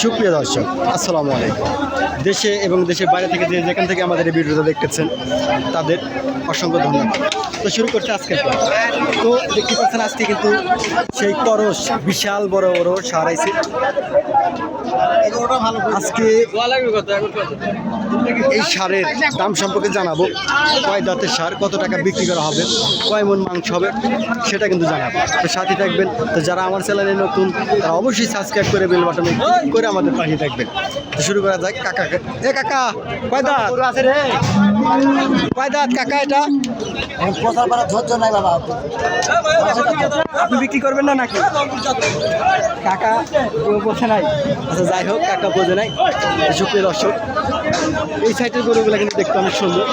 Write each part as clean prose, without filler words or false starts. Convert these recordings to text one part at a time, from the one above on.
সুপ্রিয় দর্শক, আসসালামু আলাইকুম। দেশে এবং দেশের বাইরে থেকে যেখান থেকে আমাদের এই ভিডিওটা দেখতেছেন তাদের অসংখ্য ধন্যবাদ। তো শুরু করছে আজকের পর। তো দেখতে পাচ্ছেন আজকে কিন্তু সেই করস বিশাল বড় বড় সার আইছে। আজকে এই সারের দাম সম্পর্কে জানাবো, কয় দাঁতের সার, কত টাকা বিক্রি করা হবে, কয় মন মাংস হবে সেটা কিন্তু জানাবো। তো সাথে থাকবেন। তো যারা আমার চ্যানেলে নতুন তারা অবশ্যই সাবস্ক্রাইব করে বেল বাটনে ক্লিক করে আমাদের পাশে থাকবেন। তো শুরু করা যাক। কাকা, কাকা কয় দাঁত আছে রে? কয় দাঁত কাকা এটা? ধৈর্য নাই বাবা, আপনি বিক্রি করবেন না নাকি? কাকা কেউ বোঝে নাই। আচ্ছা যাই হোক, কাকা বোঝে নাই। সুপ্রিয় দর্শক, এই সাইডের গরুগুলো কিন্তু দেখতে অনেক সুন্দর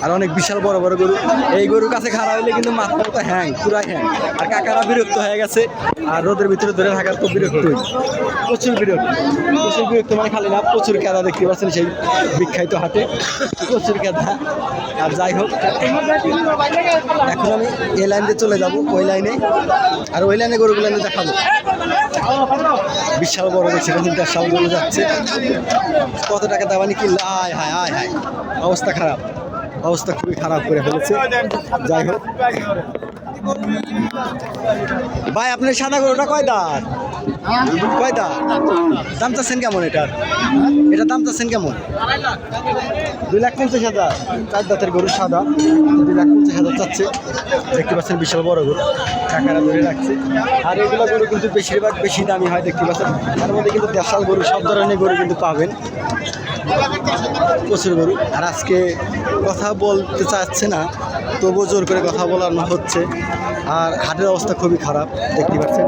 আর অনেক বিশাল বড় বড় গরু। এই গরুর কাছে খাড়া হইলে কিন্তু মাথা মতো হ্যাং, পুরাই হ্যাং। আর কাকারা বিরক্ত হয়ে গেছে, আর রোদের ভিতরে ধরে থাকার তো বিরক্তই, প্রচুর বিরক্ত। প্রচুর বিরক্ত মানে খালি না, প্রচুর কেদা দেখতে পাচ্ছেন সেই বিখ্যাত হাটে, প্রচুর কেদা। আর যাই হোক, এখন আমি এই লাইনে চলে যাব, ওই লাইনে, আর ওই লাইনে গরুগুলো আমি দেখাবো। বিশাল বড় দেখছি, কিন্তু দেড়শাল গরু যাচ্ছে। কত টাকা দাবানি কিনলে? হায় হায় হায় হায়, অবস্থা খারাপ, অবস্থা খুবই খারাপ করে ফেলেছে। যাই হোক ভাই, আপনার সাদা গরুটা কয় দাঁত? কয় দাঁত? দাম চাচ্ছেন কেমন এটার? এটার দাম চাচ্ছেন কেমন? 2,50,000। 4 দাঁতের গরু, সাদা, 2,50,000 চাচ্ছে। দেখতে পাচ্ছেন বিশাল বড় গরু, কাকারা ধরে রাখছে। আর এগুলো গরু কিন্তু বেশিরভাগ বেশি দামি হয়, দেখতে পাচ্ছেন। তার মধ্যে কিন্তু দেশাল গরু, সব ধরনের গরু কিন্তু পাবেন, প্রচুর গরু। আর আজকে কথা বলতে চাচ্ছে না, তবুও জোর করে কথা বলানো হচ্ছে। আর হাটের অবস্থা খুবই খারাপ, দেখতে পাচ্ছেন,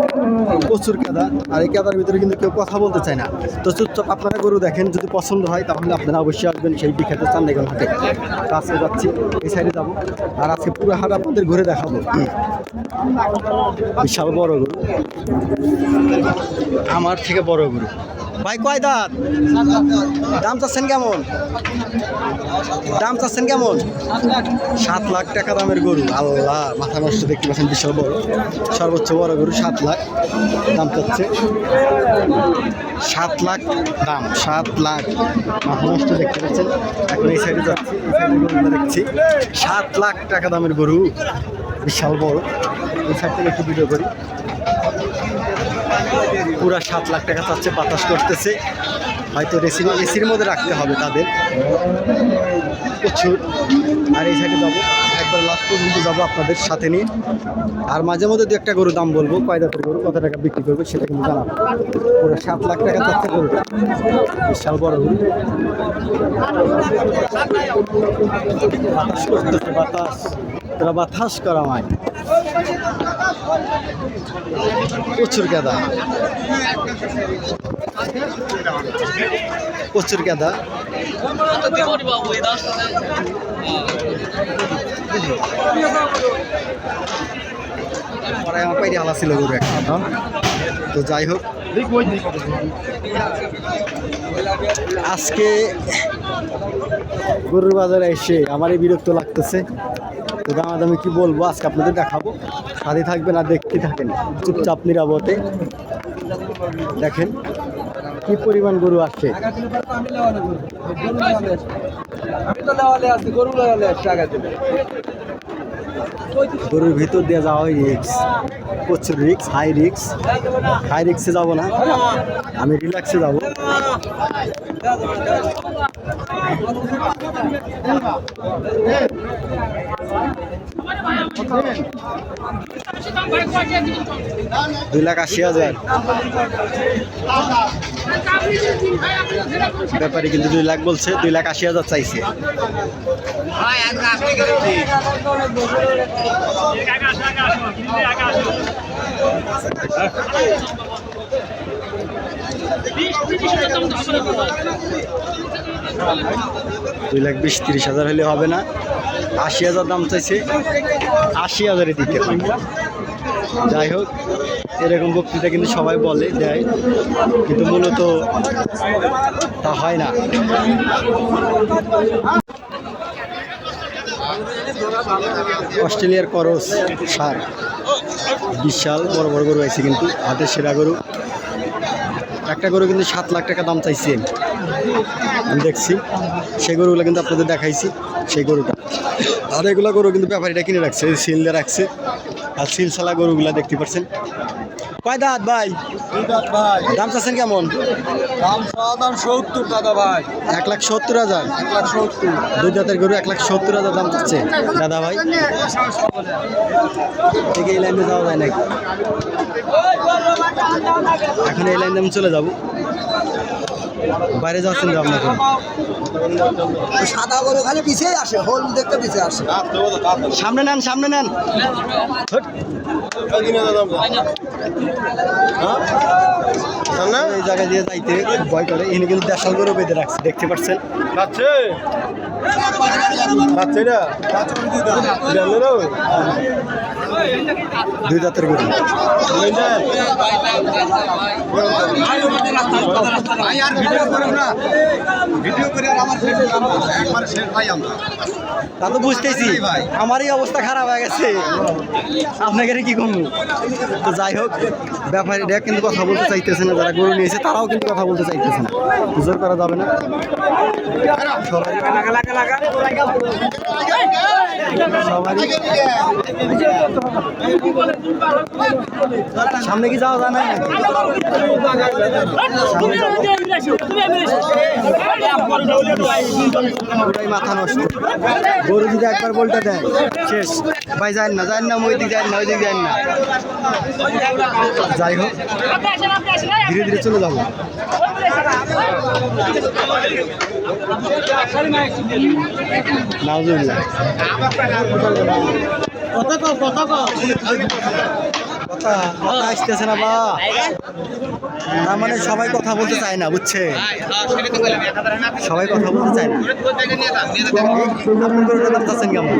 প্রচুর কেদা। আর এই কেদার ভিতরে কিন্তু কেউ কথা বলতে চায় না। তো চুপচাপ আপনারা গরু দেখেন, যদি পছন্দ হয় তাহলে আপনারা অবশ্যই আসবেন সেই বিখ্যাত চান্দেগান হাটে। আজকে যাচ্ছি, এই সাইডে যাবো। আর আজকে পুরো হাট আপনাদের ঘুরে দেখাবো। বিশাল বড় গরু, আমার থেকে বড় গরু। ভাই কয় দাঁত? দাম চাচ্ছেন কেমন? দাম চাচ্ছেন কেমন? 7 লাখ টাকা দামের গরু। আল্লাহ, মাথা নষ্ট, দেখতে পাচ্ছেন বিশাল বড়, সর্বোচ্চ বড় গরু। 7 লাখ দাম চাচ্ছে, 7 লাখ দাম, 7 লাখ। মাথা নষ্ট, দেখতে পাচ্ছেন। এখন এই সাইডে যাচ্ছি, এই সাইডে গরুগুলো দেখছি। 7 লাখ টাকা দামের গরু, বিশাল বড়। এই সাইড থেকে একটু ভিডিও করি। পুরা 7 লাখ টাকা চাচ্ছে, বাতাস করতেছে, হয়তো এসির মধ্যে রাখতে হবে তাদের, প্রচুর। আর এই সাইডে যাবো, একবার লাস্ট পর্যন্ত যাবো আপনাদের সাথে নিয়ে। আর মাঝে মধ্যে 2-1টা গরু দাম বলবো, কয় দাঁতের গরু, কত টাকা বিক্রি করবে সেটা কিন্তু জানাবো। পুরো 7 লাখ টাকা চাচ্ছে গরু, বিশাল বড় গরু। বাতাস করতেছে, বাতাস, তোরা বাতাস করা মায়, প্রচুর কেদা, প্রচুর কেদা। আমার পাইরে হালা ছিল গরু একটা। তো যাই হোক, আজকে গরুর বাজারে এসে আমারই বিরক্ত লাগতেছে। তো দামাদামি কি বলবো, আজকে আপনাদের দেখাবো, সাথে থাকবেন আর দেখতে থাকেন চুপচাপ নিরাপদে। দেখেন কি পরিমাণ গরু আসছে। গরুর ভিতর দিয়ে যাওয়া হয় রিক্স, প্রচুর রিক্স, হাই রিক্স। হাই রিক্সে যাবো না, আমি রিল্যাক্সে যাবো। $2,80,000 ব্যাপারে কিন্তু 2 লাখ বলছে, 2,80,000 চাইছে। $2,20,000-30,000 হলে হবে না, 80,000 দাম চাইছে, 80,000-এ দিতে হবে। যাই হোক, এরকম বক্তৃতা কিন্তু সবাই বলে, দেয়, কিন্তু মূলত তা হয় না। অস্ট্রেলিয়ার করস সার, বিশাল বড় বড় গরু আছে, কিন্তু হাতের সেরা গরু। একটা গরু কিন্তু 7 লাখ টাকা দাম চাইছেন, আমি দেখছি সেই গরুগুলো কিন্তু আপনাদের দেখাইছি সেই গরুটা। আর এগুলো গরু কিন্তু ব্যাপারীটা কিনে রাখছে, সিল দিয়ে রাখছে। আর সিলসালা গরুগুলা দেখতে পাচ্ছেন। কয় দাঁত ভাই? ভাই দাম চাচ্ছেন কেমন? দাম 70 টাকা ভাই, 1,70,000। 170। দুই দাঁতের গরু 1,70,000 দাম চাচ্ছে দাদা ভাই। ঠিক এই লাইনে যাওয়া যায় নাকি? এখন এই লাইনে আমি চলে যাব, বাইরে যাচ্ছেন যে আপনাকে। সাদা গরু খালি পিছিয়ে আসে, হল দেখতে পিছিয়ে আসে। সামনে নেন, সামনে নেন। হট। এই জায়গা দিয়ে যাইতে খুব ভয় করে। এখানে কিন্তু দেশাল গরু বেঁধে রাখছে, দেখতে পাচ্ছেন। দুই দাঁতের গরু। তা তো বুঝতেছি, আমারই অবস্থা খারাপ হয়ে গেছে, আপনাকে কি করবো। তো যাই হোক, ব্যাপারীরা কিন্তু কথা বলতে চাইতেছে না, যারা গরু নিয়েছে তারাও কিন্তু কথা বলতে চাইতেছে না। জোর করা যাবে না। সামনে কি যাওয়া যায় না? ওটাই মাথা নষ্ট। গরু যদি একবার বলতে দেয় শেষ। ভাই যান না, যান না, ওই দিক যান না, ওই দিক যান না। যাই হোক, ধীরে ধীরে চলে যাবো। নাউজুবিল্লাহ। কথা আসতেছে না বা, তার মানে সবাই কথা বলতে চায় না, বুঝছে? সবাই কথা বলতে চায় না। আপনার গরুটার দাম চাচ্ছেন কেমন?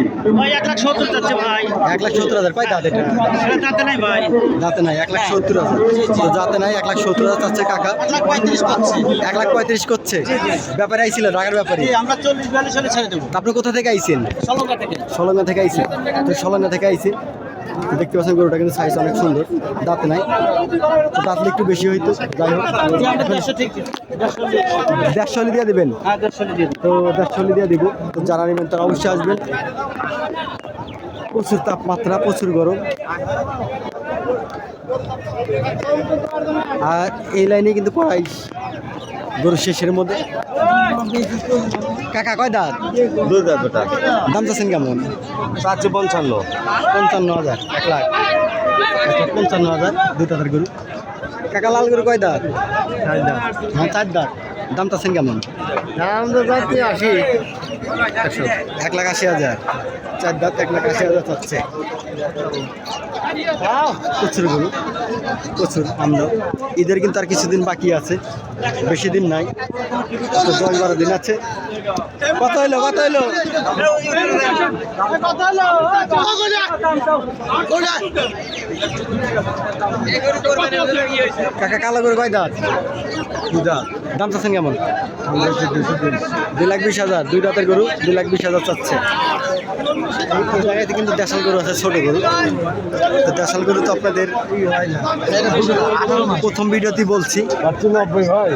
1,70,000 ভাই। 1,70,000। কয় দাঁত এটা? দাঁতে নাই ভাই, দাঁতে নাই। 1,70,000। তো দাঁতে নাই, 1,70,000 চাচ্ছে কাকা। 1,35,000 করছি। 1,35,000 করছে। ব্যাপারে আইছিল, রাগের ব্যাপারে। আমরা 40-42 সালে ছেড়ে দেবো। আপনি কোথা থেকে আইছেন? সলঙ্গা থেকে। সলঙ্গা থেকে আইছেন। তো সলঙ্গা থেকে আইছেন, তো দেখতে পাচ্ছেন গরুটা কিন্তু সাইজ অনেক সুন্দর। দাঁত নাই, তো দাঁতলে একটু বেশি হইতো। যাই হোক, 150 ঠিক। 150 দিয়ে দেবেন। হ্যাঁ 150 দিয়ে দিন। তো 150 দিয়ে দিব। তো যারা নেবেন তারা অবশ্যই আসবেন। প্রচুর তাপমাত্রা, প্রচুর গরম। আর এই লাইনে কিন্তু প্রায় গরু শেষের মধ্যে। কাকা কয় দাঁত? দুই দাঁত ওটা, দাম চাচ্ছেন কেমন? 55। 55,000। 1,00,000। 55,000 দুই দাঁতের গরু। কাকা লাল গরু কয় দাঁত? 4 দাঁত। হ্যাঁ 4 দাঁত। দাম চাচ্ছেন কেমন? দাম তো যাচ্ছে 80। 1,80,000। 4 দাঁত, 1,80,000 চাচ্ছে। প্রচুর গরু, প্রচুর আমদাও। ঈদের কিন্তু আর কিছুদিন বাকি আছে, বেশি দিন নাই, তো 10-12 দিন আছে। কত হইলো, কত হইলো? কাকা কালো গরু কয় দাঁত? 2 দাঁত। দাম চাচ্ছেন কেমন? 2,20,000। দুই দাঁতের গরু 2,20,000 চাচ্ছে। এই জায়গাতে কিন্তু দেশাল গরু আছে, ছোট গরু। তো দেশাল গরু তো আপনাদের প্রথম ভিডিওতেই বলছি। 90 হয়।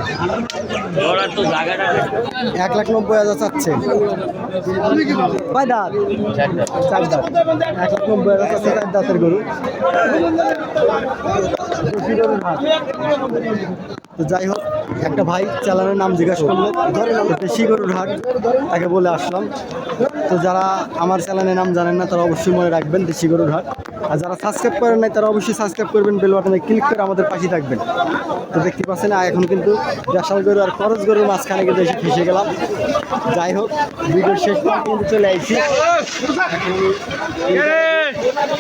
1,90,000 চাচ্ছে। কয় দাঁত? 4 দাঁত। 1,90,000 চাচ্ছে 4 দাঁতের গরু। তো যাই হোক, একটা ভাই চালানের নাম জিজ্ঞাসা করলো, দেশি গরুর হাট, তাকে বলে আসলাম। তো যারা আমার চ্যানেলের নাম জানেন না তারা অবশ্যই মনে রাখবেন, দেশি গরুর হাট। আর যারা সাবস্ক্রাইব করেন নাই তারা অবশ্যই সাবস্ক্রাইব করবেন, বেল বাটনে ক্লিক করে আমাদের পাশে থাকবেন। তো দেখতে পাচ্ছেন এখন কিন্তু দেশাল গরু আর খরচ গরুর মাঝখানে কিন্তু এসে ফেসে গেলাম। যাই হোক, ভিডিওর শেষ পর্যন্ত কিন্তু চলে আইছি।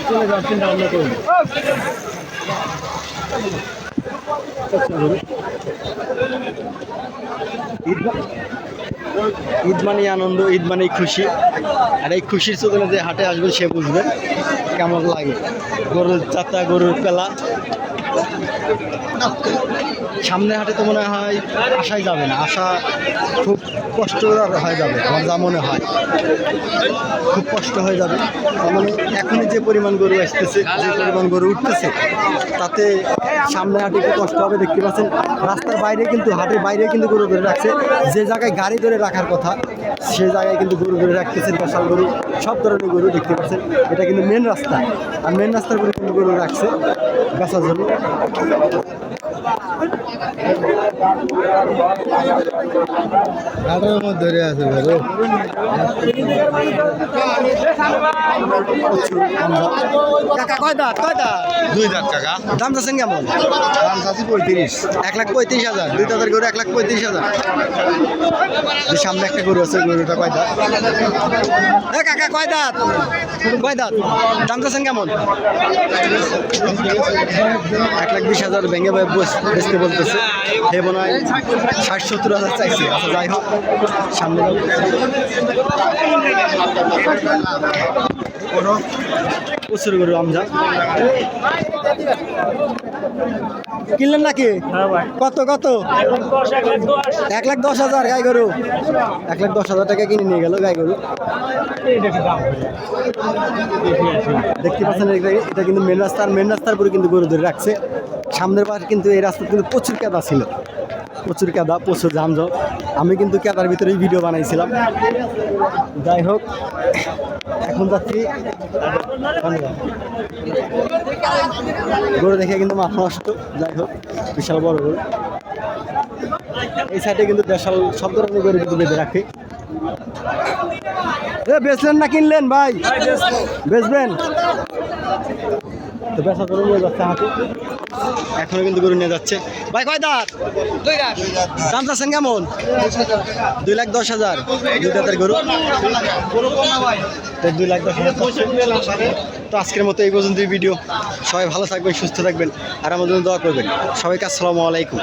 চলে যাওয়ার চিন্তা ভাবনা করুন। ঈদ মানে আনন্দ, ঈদ মানেই খুশি। আর এই খুশির চোদনে যে হাটে আসবেন সে বুঝবেন কেমন লাগে। গরুর চাতা, গরুর পেলা। সামনের হাটে তো মনে হয় আসাই যাবে না, আসা খুব কষ্ট হয়ে যাবে আমার যা মনে হয়, খুব কষ্ট হয়ে যাবে। তার মানে এখনই যে পরিমাণ গরু আসতেছে, যে পরিমাণ গরু উঠতেছে, তাতে সামনে হাটে একটু কষ্ট হবে। দেখতে পাচ্ছেন রাস্তার বাইরে কিন্তু, হাটের বাইরে কিন্তু গরু ধরে রাখছে, যে জায়গায় গাড়ি ধরে রাখার কথা সেই জায়গায় কিন্তু গরু ধরে রাখতেছে, বিশাল গরু, সব ধরনের গরু দেখতে পাচ্ছেন। এটা কিন্তু মেন রাস্তা, আর মেন রাস্তার উপরে কিন্তু গরু রাখছে বেচার জন্য। হাটের মধ্যে ধরে আছে গরু। কাকা কয় দাঁত, কয় দাঁত? 2 দাঁত কাকা। দাম চাচ্ছেন কেমন? দাম চাচ্ছি 35। 1,35,000, 2 দাঁতের গরু 1,35,000। যে সামনে একটা গরু আছে, গরুটা কয় দাঁত? কাকা কয় দাঁত, কয় দাঁত? দাম চাচ্ছেন কেমন? 1,20,000 ভেঙে বেচতে বলতেছে। হে মনে হয় 60-70,000 চাইছে। আচ্ছা যাই হোক, সামনে প্রচুর গরু আমজা। কিনলেন নাকি? কত কত? 1,10,000 গাই গরু, 1,10,000 টাকা কিনে নিয়ে গেল গাই গরু। দেখতে পাচ্ছেন এটা কিন্তু মেন রাস্তা, আর মেন রাস্তার উপরে কিন্তু গরু ধরে রাখছে। সামনের পাশে কিন্তু এই রাস্তা কিন্তু প্রচুর কাদা ছিল, প্রচুর কাদা, প্রচুর যানজট। আমি কিন্তু কাদার ভিতরেই ভিডিও বানাইছিলাম। যাই হোক, এখন যাচ্ছি গরু দেখে কিন্তু মাথা নষ্ট। যাই হোক, বিশাল বড় গরু। এই সাইডে কিন্তু দেশাল সব ধরনের গরু কিন্তু বেঁধে রাখে। বেচলেন না কিনলেন ভাই? বেচবেন তো, বেচা করে নিয়ে যাচ্ছে হাতে। এখনো কিন্তু গরু নিয়ে যাচ্ছে। ভাই কয় দাঁত? 2 দাঁত। দাম চাচ্ছেন কেমন? 2,10,000, 2 দাঁতের গরু। 2,10,000। তো আজকের মতো এই পর্যন্তই ভিডিও। সবাই ভালো থাকবেন, সুস্থ থাকবেন, আর আমাদের জন্য দোয়া করবেন। সবাইকে আসসালামু আলাইকুম।